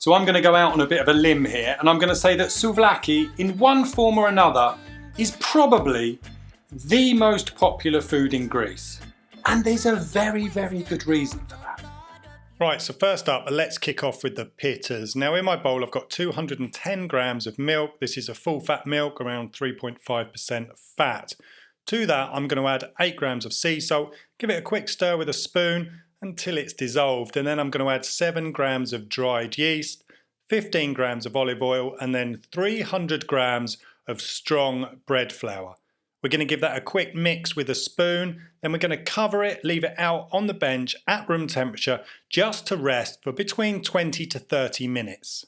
So I'm going to go out on a bit of a limb here and I'm going to say that souvlaki, in one form or another, is probably the most popular food in Greece. And there's a very, very good reason for that. Right, so first up, let's kick off with the pittas. Now in my bowl I've got 210 grams of milk. This is a full fat milk, around 3.5% fat. To that I'm going to add 8 grams of sea salt, give it a quick stir with a spoon until it's dissolved, and then I'm going to add 7 grams of dried yeast, 15 grams of olive oil, and then 300 grams of strong bread flour. We're going to give that a quick mix with a spoon, then we're going to cover it, leave it out on the bench at room temperature just to rest for between 20 to 30 minutes.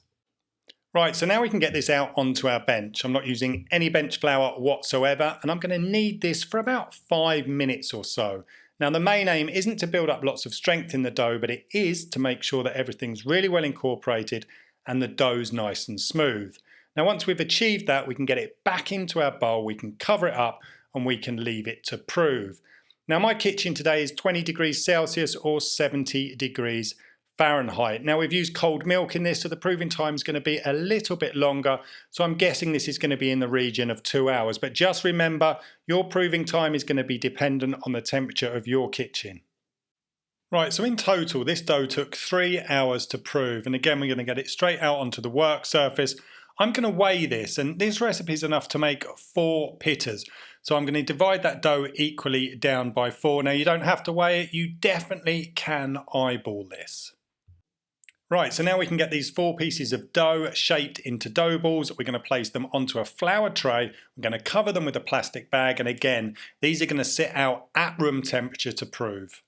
Right, so now we can get this out onto our bench. I'm not using any bench flour whatsoever, and I'm going to knead this for about 5 minutes or so. Now the main aim isn't to build up lots of strength in the dough, but it is to make sure that everything's really well incorporated and the dough's nice and smooth. Now once we've achieved that, we can get it back into our bowl, we can cover it up and we can leave it to prove. Now my kitchen today is 20 degrees Celsius or 70 degrees Fahrenheit. Now we've used cold milk in this, so the proving time is going to be a little bit longer. So I'm guessing this is going to be in the region of 2 hours. But just remember, your proving time is going to be dependent on the temperature of your kitchen. Right, so in total, this dough took 3 hours to prove. And again, we're going to get it straight out onto the work surface. I'm going to weigh this, and this recipe is enough to make 4 pittas. So I'm going to divide that dough equally down by 4. Now you don't have to weigh it, you definitely can eyeball this. Right, so now we can get these 4 pieces of dough shaped into dough balls. We're going to place them onto a flour tray. We're going to cover them with a plastic bag, and again, these are going to sit out at room temperature to prove.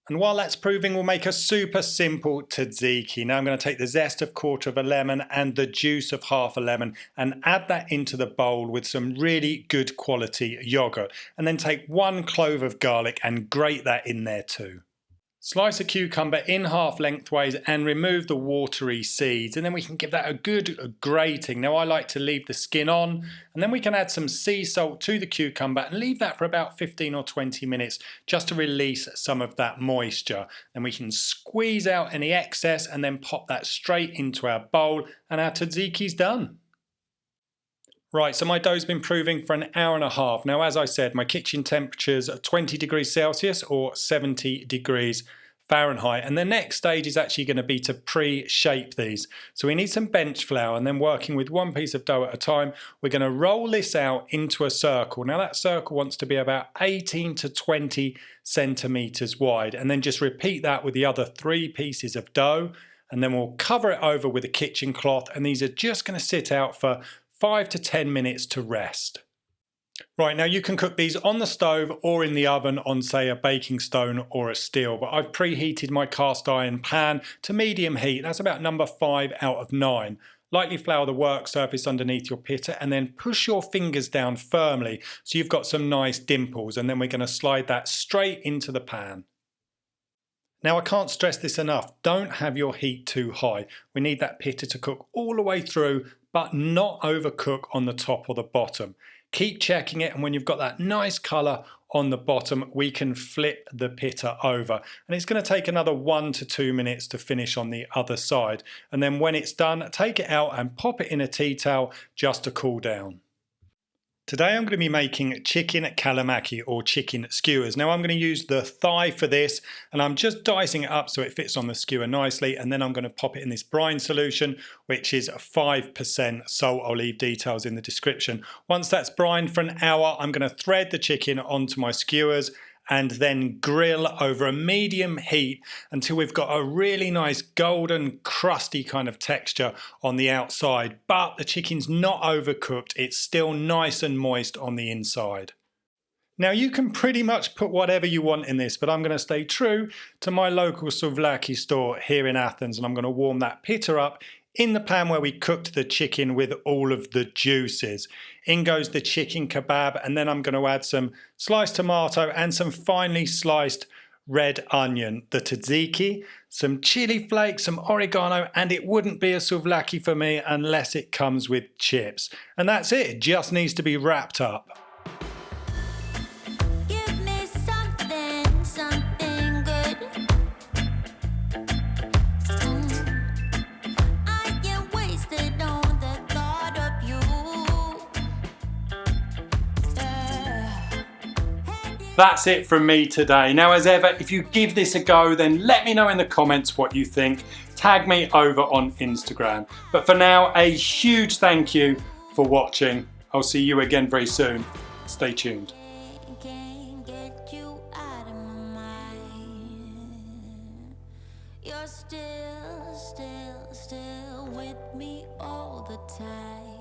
And while that's proving, we'll make a super simple tzatziki. Now I'm going to take the zest of 1/4 of a lemon and the juice of 1/2 a lemon and add that into the bowl with some really good quality yogurt. And then take 1 clove of garlic and grate that in there too. Slice a cucumber in half lengthways and remove the watery seeds, and then we can give that a good grating. Now I like to leave the skin on, and then we can add some sea salt to the cucumber and leave that for about 15 or 20 minutes just to release some of that moisture. Then we can squeeze out any excess and then pop that straight into our bowl, and our tzatziki's done. Right, so my dough's been proving for 1.5 hours. Now, as I said, my kitchen temperature's 20 degrees Celsius or 70 degrees Fahrenheit. And the next stage is actually going to be to pre-shape these. So we need some bench flour, and then working with 1 piece of dough at a time, we're going to roll this out into a circle. Now that circle wants to be about 18 to 20 centimeters wide. And then just repeat that with the other 3 pieces of dough. And then we'll cover it over with a kitchen cloth. And these are just going to sit out for 5 to 10 minutes to rest. Right, now you can cook these on the stove or in the oven on, say, a baking stone or a steel, but I've preheated my cast iron pan to medium heat. That's about number 5 out of 9. Lightly flour the work surface underneath your pitta and then push your fingers down firmly so you've got some nice dimples, and then we're going to slide that straight into the pan. Now I can't stress this enough, don't have your heat too high. We need that pitta to cook all the way through, but not overcook on the top or the bottom. Keep checking it, and when you've got that nice colour on the bottom, we can flip the pitta over. And it's going to take another 1 to 2 minutes to finish on the other side. And then when it's done, take it out and pop it in a tea towel just to cool down. Today I'm going to be making chicken kalamaki or chicken skewers. Now I'm going to use the thigh for this, and I'm just dicing it up so it fits on the skewer nicely, and then I'm going to pop it in this brine solution, which is 5% salt. I'll leave details in the description. Once that's brined for 1 hour, I'm going to thread the chicken onto my skewers and then grill over a medium heat until we've got a really nice golden crusty kind of texture on the outside, but the chicken's not overcooked, it's still nice and moist on the inside. Now you can pretty much put whatever you want in this, but I'm going to stay true to my local souvlaki store here in Athens, and I'm going to warm that pitta up in the pan where we cooked the chicken with all of the juices. In goes the chicken kebab, and then I'm going to add some sliced tomato and some finely sliced red onion, the tzatziki, some chili flakes, some oregano, and it wouldn't be a souvlaki for me unless it comes with chips. And that's it, it just needs to be wrapped up. That's it from me today. Now, as ever, if you give this a go, then let me know in the comments what you think. Tag me over on Instagram. But for now, a huge thank you for watching. I'll see you again very soon. Stay tuned. Can't get you out of my mind. You're still with me all the time.